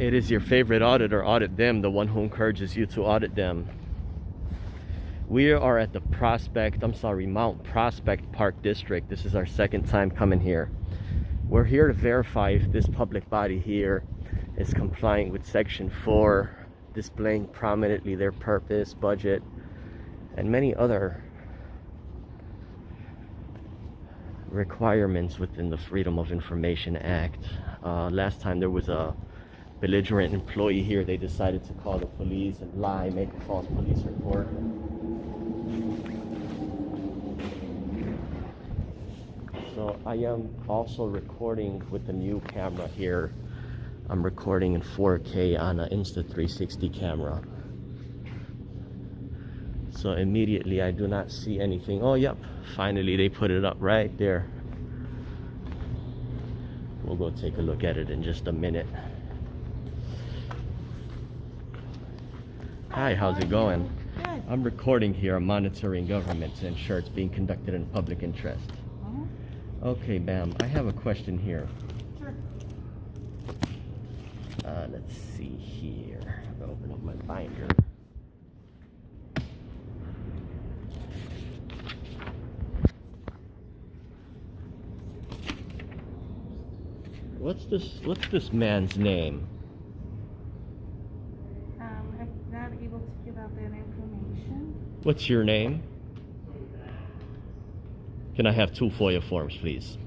it is your favorite auditor, audit them, the one who encourages you to audit them. We are at the Mount Prospect Park District. This is our second time coming here. We're here to verify if this public body here is complying with Section 4, displaying prominently their purpose, budget, and many other requirements within the Freedom of Information Act. Last time there was a belligerent employee here. They decided to call the police and lie, make a false police report. So I am also recording with the new camera here. I'm recording in 4K on an Insta360 camera. So immediately I do not see anything. Oh, yep. Finally, they put it up right there. We'll go take a look at it in just a minute. Hi, how's it going? Good. I'm recording here. I'm monitoring government to ensure it's being conducted in public interest. Okay, ma'am. I have a question here. Sure. Let's see here. I'm gonna open up my binder. What's this man's name? I'm not able to give out that information. What's your name? Can I have 2 FOIA forms, please?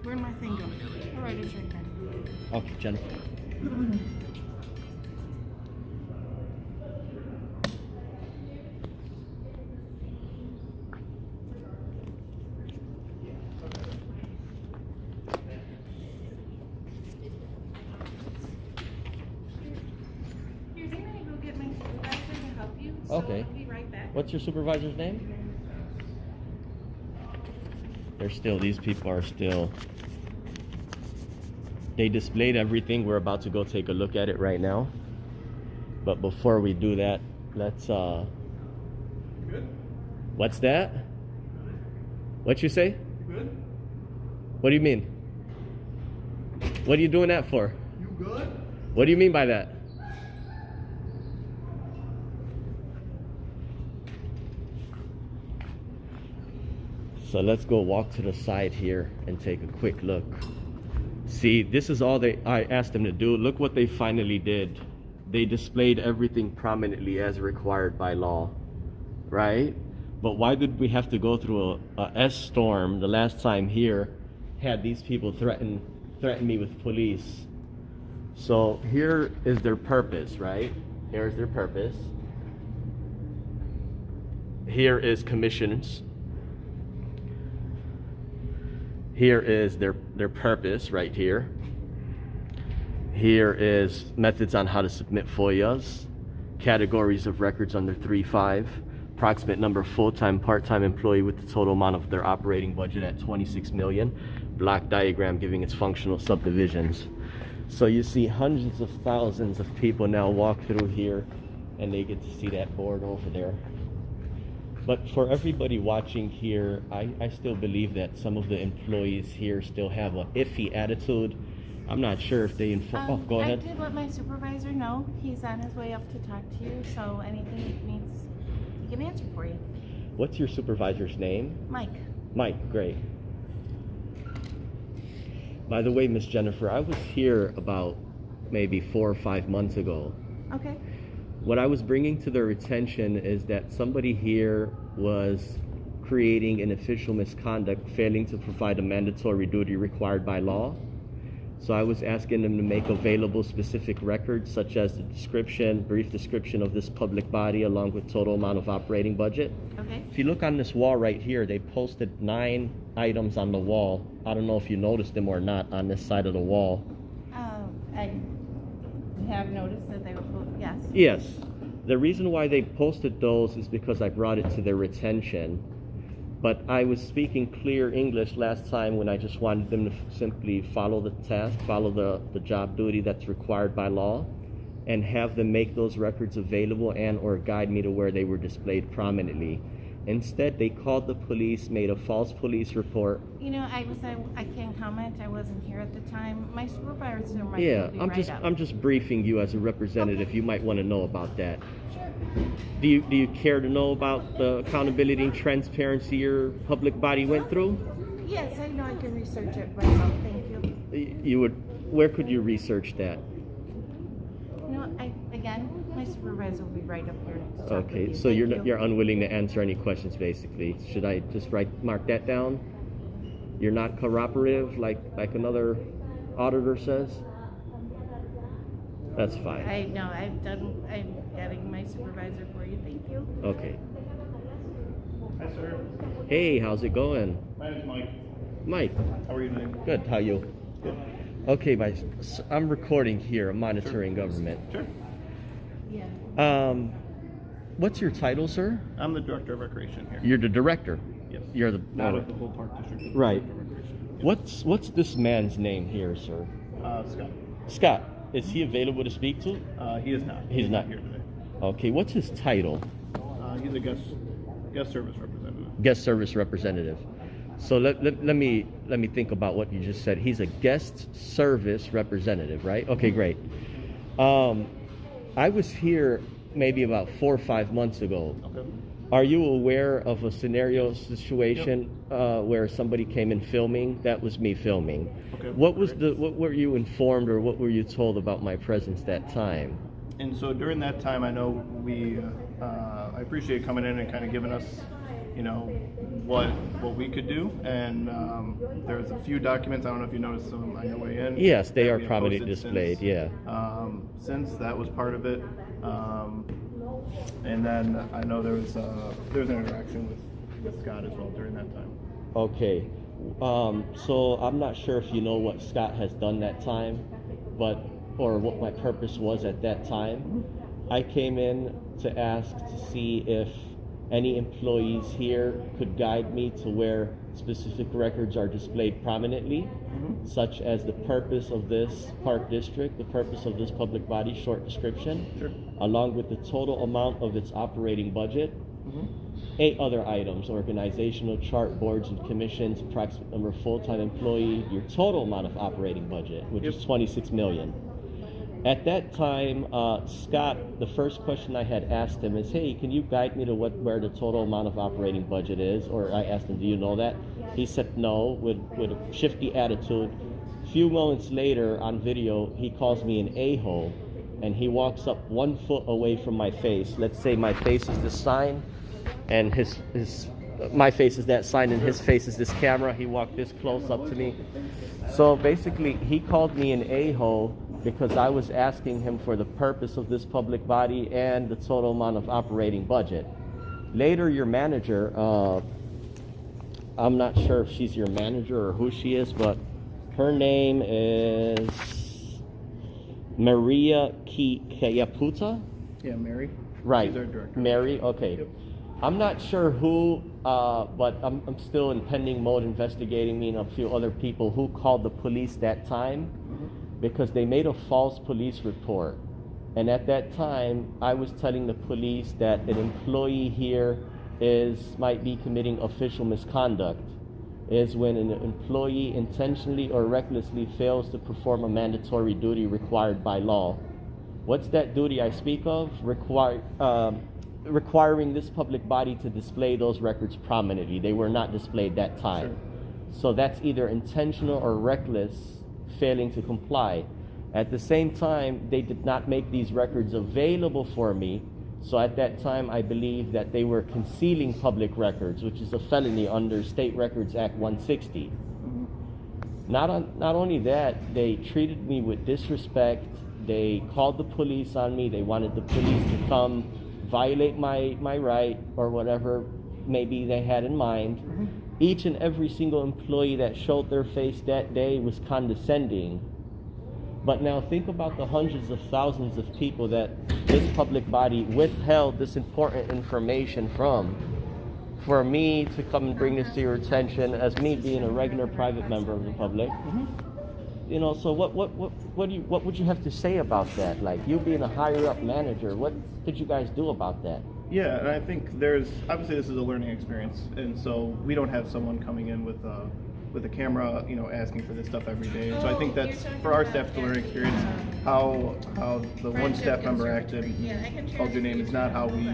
Where'd my thing go? All right, it's right there. Okay, Jennifer. Here's I'm gonna go get my supervisor to help you. So Okay. I'll be right back. What's your supervisor's name? These people are still, they displayed everything. We're about to go take a look at it right now. But before we do that, let's, Good? what's that? What you say? Good? What do you mean? What are you doing that for? You good? What do you mean by that? So let's go walk to the side here and take a quick look. See, this is all I asked them to do. Look what they finally did. They displayed everything prominently as required by law, right? But why did we have to go through a S-storm the last time here? Had these people threaten me with police. So here is their purpose, right? Here's their purpose. Here is commissions. Here is their purpose right here. Here is methods on how to submit FOIAs, categories of records under 3.5, approximate number of full-time, part-time employee with the total amount of their operating budget at 26 million, block diagram giving its functional subdivisions. So you see hundreds of thousands of people now walk through here and they get to see that board over there. But for everybody watching here, I still believe that some of the employees here still have an iffy attitude. I'm not sure if they inform. Oh, go ahead. I did let my supervisor know. He's on his way up to talk to you, so anything he needs, he can answer for you. What's your supervisor's name? Mike. Mike, great. By the way, Miss Jennifer, I was here about maybe 4 or 5 months ago. Okay. What I was bringing to their attention is that somebody here was creating an official misconduct, failing to provide a mandatory duty required by law. So I was asking them to make available specific records such as the description, brief description of this public body along with total amount of operating budget. Okay. If you look on this wall right here, they posted 9 items on the wall. I don't know if you noticed them or not on this side of the wall. I have noticed that they were, yes. Yes. The reason why they posted those is because I brought it to their attention. But I was speaking clear English last time when I just wanted them to simply follow the task, follow the job duty that's required by law, and have them make those records available and or guide me to where they were displayed prominently. Instead, they called the police, made a false police report. You know, I can't comment. I wasn't here at the time. My supervisor might Yeah, be I'm right just up. I'm just briefing you as a representative. Okay. You might want to know about that. Sure. Do you care to know about the accountability and transparency your public body went through? Yes, I know I can research it myself. Thank you. You would. Where could you research that? You know, again, my supervisor will be right up here. To talk with Okay, you. so Thank you're you. you're unwilling to answer any questions, basically. Should I just mark that down? You're not cooperative, like another auditor says. That's fine. I know. I'm getting my supervisor for you. Thank you. Okay. Hi, sir. Hey, how's it going, My name's Mike. Mike? How are you today? Good. How you? Good. Okay, I'm recording here. I'm monitoring government. Sure. Yeah. What's your title, sir? I'm the director of recreation here. You're the director. Yes. You're the Not of the whole park district. but the Right. director of recreation. What's this man's name here, sir? Scott. Scott. Is he available to speak to? He is not. He's not. here today. Okay. What's his title? He's a guest service representative. Guest service representative. So let me think about what you just said. He's a guest service representative, right? Okay, great. I was here maybe about 4 or 5 months ago. Okay. Are you aware of a situation where somebody came in filming? That was me filming. Okay. What were you informed or what were you told about my presence that time? And so during that time, I know I appreciate coming in and kind of giving us, what we could do. And there's a few documents. I don't know if you noticed them on your way in. Yes, they that are we have prominently posted displayed. since, Yeah. Since that was part of it. And then I know there was an interaction with Scott as well during that time. Okay. So I'm not sure if you know what Scott has done that time, or what my purpose was at that time. I came in to ask to see if any employees here could guide me to where specific records are displayed prominently, such as the purpose of this park district, the purpose of this public body, short description, Sure. along with the total amount of its operating budget, 8 other items: organizational chart, boards and commissions, approximate number of full-time employee, your total amount of operating budget, which is $26 million. At that time, Scott, the first question I had asked him is, hey, can you guide me to where the total amount of operating budget is? Or I asked him, do you know that? He said no, with a shifty attitude. A few moments later on video, he calls me an a-hole, and he walks up 1 foot away from my face. Let's say my face is this sign, and my face is that sign, and his face is this camera. He walked this close up to me. So basically, he called me an a-hole because I was asking him for the purpose of this public body and the total amount of operating budget. Later, your manager, I'm not sure if she's your manager or who she is, but her name is Maria Kayaputa? Yeah, Mary. Right. She's our director. Mary, okay. Yep. I'm not sure who, but I'm still in pending mode investigating me and a few other people who called the police that time, because they made a false police report. And at that time, I was telling the police that an employee here might be committing official misconduct, is when an employee intentionally or recklessly fails to perform a mandatory duty required by law. What's that duty I speak of? Requiring this public body to display those records prominently. They were not displayed that time. Sure. So that's either intentional or reckless failing to comply. At the same time, they did not make these records available for me. So at that time, I believe that they were concealing public records, which is a felony under State Records Act 160. Not only that, they treated me with disrespect. They called the police on me. They wanted the police to come violate my right or whatever maybe they had in mind. Each and every single employee that showed their face that day was condescending. But now think about the hundreds of thousands of people that this public body withheld this important information from. For me to come and bring this to your attention as me being a regular private member of the public, so what would you have to say about that? Like, you being a higher up manager, what could you guys do about that? Yeah, and I think obviously this is a learning experience, and so we don't have someone coming in with a camera, asking for this stuff every day. And so I think that's for our staff to learn experience how the one staff member acted, called your name. It's not how we,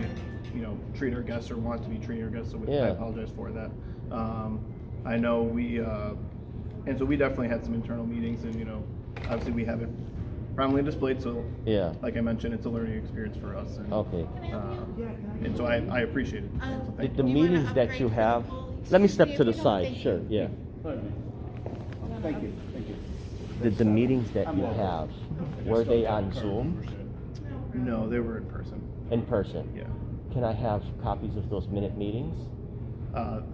treat our guests or want to be treating our guests. So I apologize for that. I know and so we definitely had some internal meetings, and obviously we have it prominently displayed. So like I mentioned, it's a learning experience for us. And, Okay. And so I appreciate it. So thank The you. meetings that you have, let me step to the side. Sure. Yeah. Thank you. Thank you. The meetings that you have, were they on Zoom? No, they were in person. In person? Yeah. Can I have copies of those minute meetings?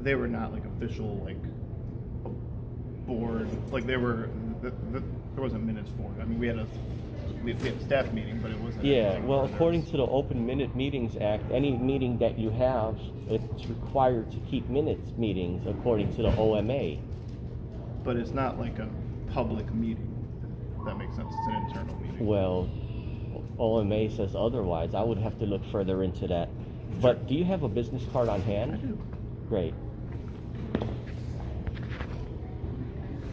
They were not like official, like board. Like they were. There wasn't minutes for it. I mean, we had a staff meeting, but it wasn't. Yeah. anything Well, for according theirs. to the Open Minute Meetings Act, any meeting that you have, it's required to keep minutes meetings according to the OMA. But it's not like a public meeting. If that makes sense. It's an internal meeting. Well, OMA says otherwise. I would have to look further into that. But do you have a business card on hand? I do. Great.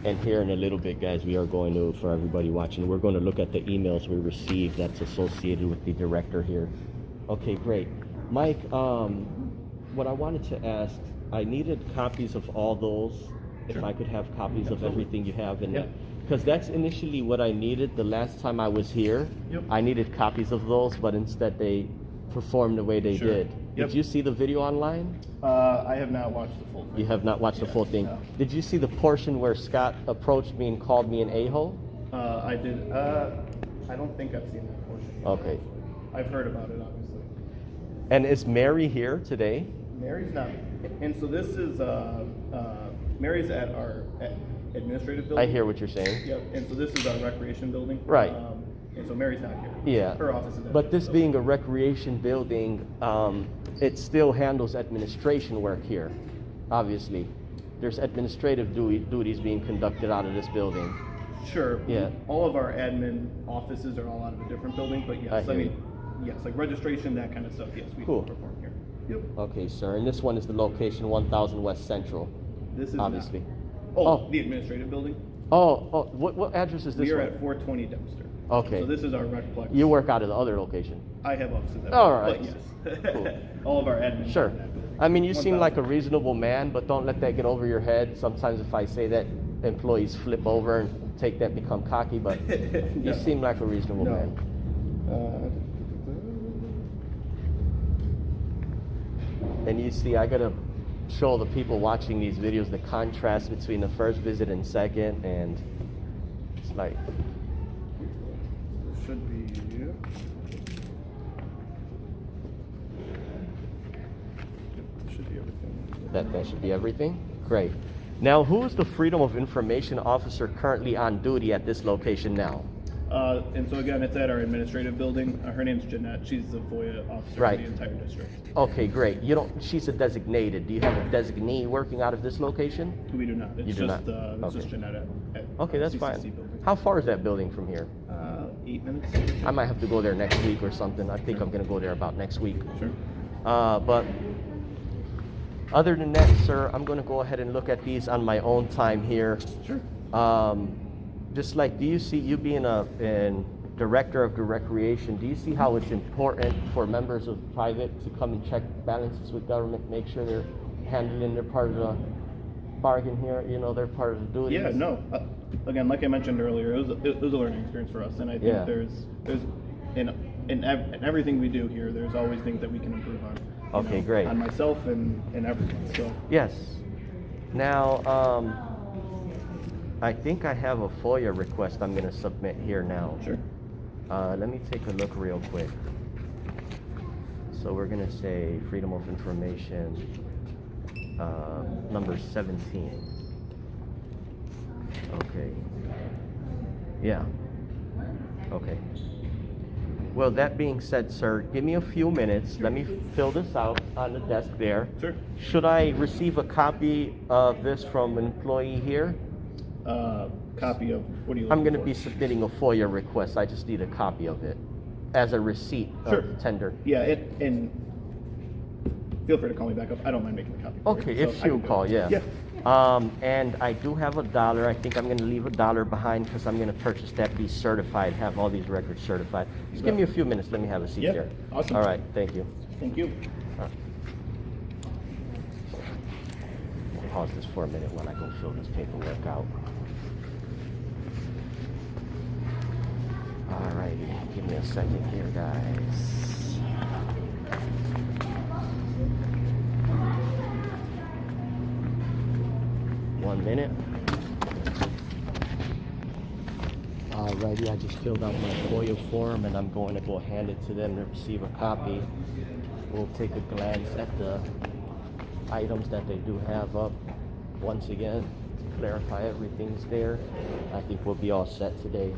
And here in a little bit, guys, we are going to, for everybody watching, we're going to look at the emails we received that's associated with the director here. Okay, great. Mike, what I wanted to ask, I needed copies of all those, if I could have copies of everything you have in there. Because that's initially what I needed the last time I was here. Yep. I needed copies of those, but instead they performed the way they Sure. did. Yep. Did you see the video online? I have not watched the full thing. You have not watched the full thing. No. Did you see the portion where Scott approached me and called me an a-hole? I did. I don't think I've seen that portion. Okay. I've heard about it, obviously. And is Mary here today? Mary's not. And so this is Mary's at our administrative building. I hear what you're saying. Yep. And so this is our recreation building. Right. And so Mary's not here. Yeah. Her office is at But this building. being a recreation building, it still handles administration work here, obviously. There's administrative duties being conducted out of this building. Sure. Yeah. All of our admin offices are all out of a different building, but yes, I hear yes, like registration, that kind of stuff. Yes, we Cool. perform here. Yep. Okay, sir. And this one is the location 1000 West Central, This is obviously. Not. Oh. The administrative building. Oh, what address is this We are one? at 420 Dempster. Okay. So this is our recplex. You work out of the other location. I have offices at All both, right. but yes. Cool. All of our admin. Sure. are in that building. I mean, you seem 1000. like a reasonable man, but don't let that get over your head. Sometimes if I say that, employees flip over and take that, become cocky, but you No. seem like a reasonable No. man. And you see, I gotta show the people watching these videos the contrast between the first visit and second, and it's like, Should be. Should be everything. that should be everything. Great. Now, who is the Freedom of Information Officer currently on duty at this location now? And so again, it's at our administrative building. Her name's Jeanette. She's the FOIA officer Right. for the entire district. Okay, great. She's a designated. Do you have a designee working out of this location? We do not. It's You do just not? it's Okay. just Jeanette at Okay, that's CCC fine. building. How far is that building from here? 8 minutes. I might have to go there next week or something. I think I'm gonna go there about next week. Sure. But other than that, sir, I'm gonna go ahead and look at these on my own time here. Sure. Just like, do you see you being an director of the recreation, do you see how it's important for members of private to come and check balances with government, make sure they're handling their part of the bargain here, they're part of the duty? Yeah. No. Again, like I mentioned earlier, it was a learning experience for us, and I think Yeah. there's in everything we do here, there's always things that we can improve on. Okay, great. On myself and everything. So. Yes. Now, I think I have a FOIA request I'm gonna submit here now. Sure. Let me take a look real quick. So we're gonna say Freedom of Information, number 17. Okay. Yeah. Okay. Well, that being said, sir, give me a few minutes. Let me fill this out on the desk there. Sure. Should I receive a copy of this from an employee here? Copy of what are you? I'm looking going to be for? submitting a FOIA request. I just need a copy of it as a receipt Sure. of tender. Yeah, and feel free to call me back up. I don't mind making a copy. For Okay, you, so if I she'll can do call, it. yeah. Yeah. And I do have $1. I think I'm going to leave $1 behind because I'm going to purchase that, be certified, have all these records certified. Just give me a few minutes. Let me have a seat Yeah, there. awesome. All right, thank you. Thank you. We'll pause this for a minute when I go fill this paperwork out. All righty, give me a second here, guys. One minute. Alrighty, I just filled out my FOIA form and I'm going to go hand it to them to receive a copy. We'll take a glance at the items that they do have up. Once again, to clarify everything's there. I think we'll be all set today.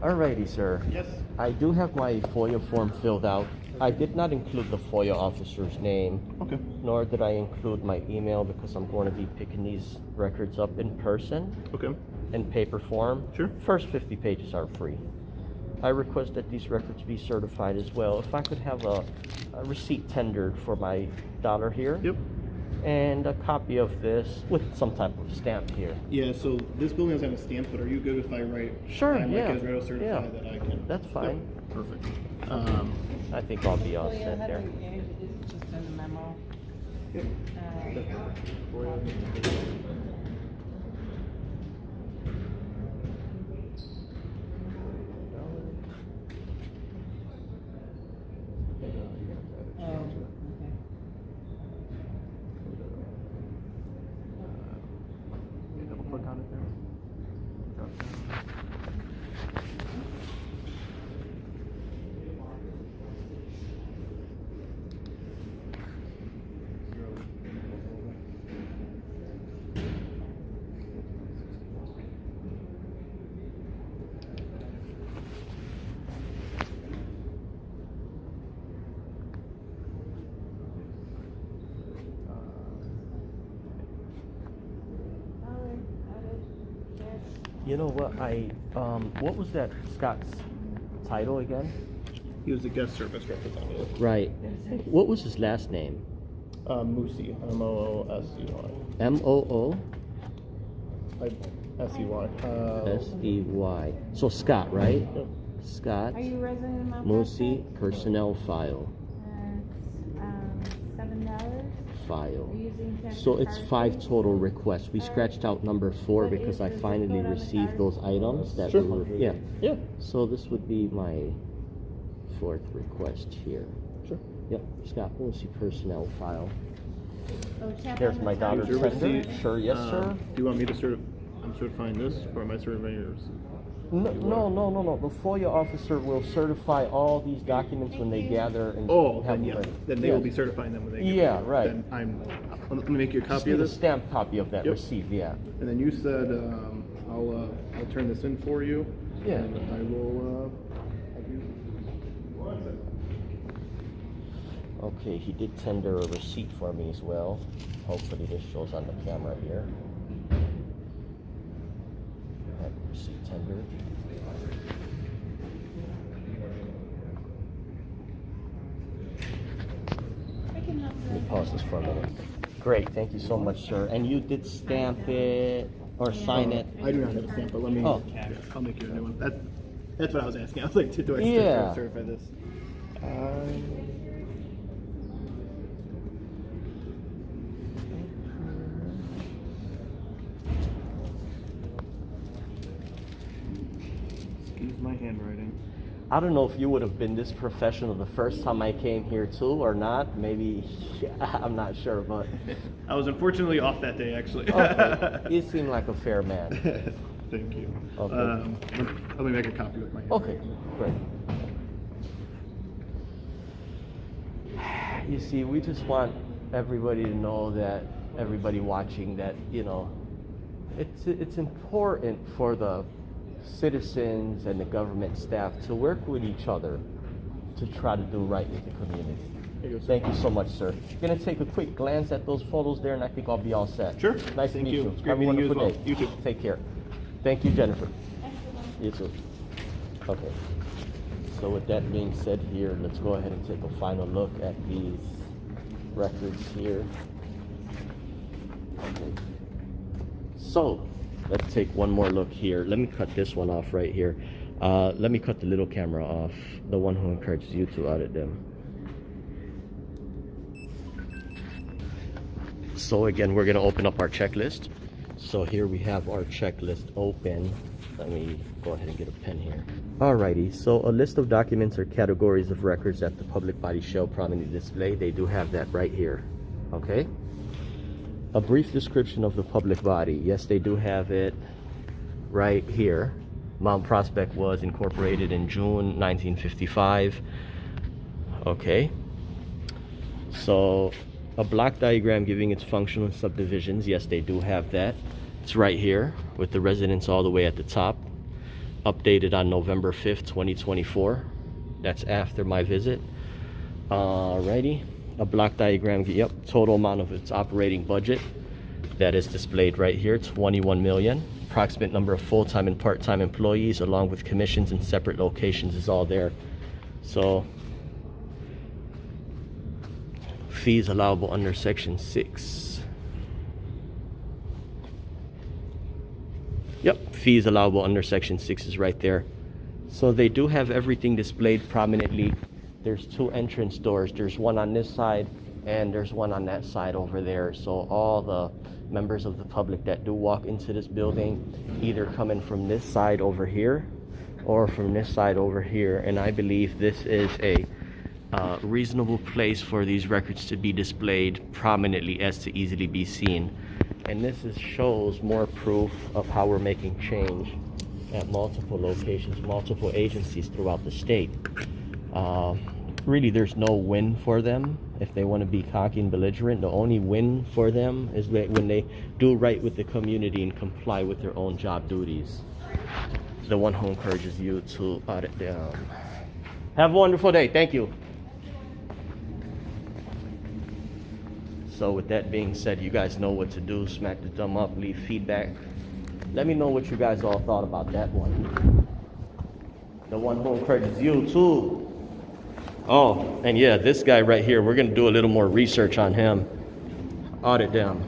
Alrighty, sir. Yes. I do have my FOIA form filled out. I did not include the FOIA officer's name, Okay. nor did I include my email because I'm going to be picking these records up in person Okay. in paper form. Sure. First 50 pages are free. I request that these records be certified as well. If I could have a receipt tendered for my $1 here. Yep. And a copy of this with some type of stamp here. Yeah. So this building doesn't have a stamp, but are you good if I write? Sure, I'm yeah, like Israel certified yeah. that I can. That's fine. Yep, perfect. I think I'll be all Oh, yeah, set how there. do we- it's just in the memo. Yep. That's perfect. Oh, okay. Double click on it there. You know what? What was that Scott's title again? He was a guest service representative. Right. What was his last name? Moosey. Moosey. M-O-O-S-E-Y. S-E-Y. So Scott, right? Yep. Scott Are you resident of Mount Moosey, Prospect? personnel file. $7. File. Are you using cash So or it's card? 5 total requests. We scratched out number 4 What because is I the zip finally code on the received card? those items that Sure. we were, yeah. Yeah. So this would be my 4th request here. Sure. Yep, Scott Moosey personnel file. Oh, tap There's on the my card. dollar Here's your tender. receipt. Sure, yes, sir. Do you want me to I'm certifying this, or am I certifying yours? No. The FOIA officer will certify all these documents when they gather and Oh, have then yes. them. Then they will be certifying them when they get Yeah, there. right. Then let me make you a Just copy of need a this. stamped copy of that Yep. receipt, yeah. And then you said, I'll turn this in for you. Yeah. And I will, have you. Okay, he did tender a receipt for me as well. Hopefully this shows on the camera here. Have the receipt tendered. I can help you. Let me pause this for a minute. Great, thank you so much, sir. And you did stamp it or sign it? I do not have a stamp, but let me, Oh. yeah, I'll make you a new one. That's what I was asking. I was like, do I Yeah. certify this? Excuse my handwriting. I don't know if you would have been this professional the first time I came here too or not. Maybe, I'm not sure, but I was unfortunately off that day, actually. okay. You seem like a fair man. Thank you. Okay. Let me make a copy with my hand. Okay, great. You see, we just want everybody to know that, everybody watching, that, you know, it's important for the citizens and the government staff to work with each other to try to do right with the community. Here you go, sir. Thank you so much, sir. Gonna take a quick glance at those photos there, and I think I'll be all set. Sure. Nice to Thank meet you. you. It's great Have a meeting you wonderful as well. day. You too. Take care. Thank you, Jennifer. You too. Okay. So with that being said here, let's go ahead and take a final look at these records here. Okay. So let's take one more look here. Let me cut this one off right here. Let me cut the little camera off, the one who encourages you to audit them. So again, we're gonna open up our checklist. So here we have our checklist open. Let me go ahead and get a pen here. Alrighty, so a list of documents or categories of records that the public body shall prominently display. They do have that right here, okay? A brief description of the public body. Yes, they do have it right here. Mount Prospect was incorporated in June 1955. Okay. So a block diagram giving its functional subdivisions. Yes, they do have that. It's right here with the residents all the way at the top. Updated on November 5th, 2024. That's after my visit. Alrighty. A block diagram, yep, total amount of its operating budget. That is displayed right here, 21 million. Approximate number of full-time and part-time employees along with commissions in separate locations is all there. So fees allowable under section 6. Yep, fees allowable under section 6 is right there. So they do have everything displayed prominently. There's 2 entrance doors. There's one on this side and there's one on that side over there. So all the members of the public that do walk into this building either coming from this side over here or from this side over here. And I believe this is a reasonable place for these records to be displayed prominently as to easily be seen. And this shows more proof of how we're making change at multiple locations, multiple agencies throughout the state. Really, there's no win for them if they want to be cocky and belligerent. The only win for them is when they do right with the community and comply with their own job duties. The one who encourages you to audit them. Have a wonderful day. Thank you. So with that being said, you guys know what to do. Smack the thumb up, leave feedback. Let me know what you guys all thought about that one. The one who encourages you too. Oh, and yeah, this guy right here, we're gonna do a little more research on him. Audit them.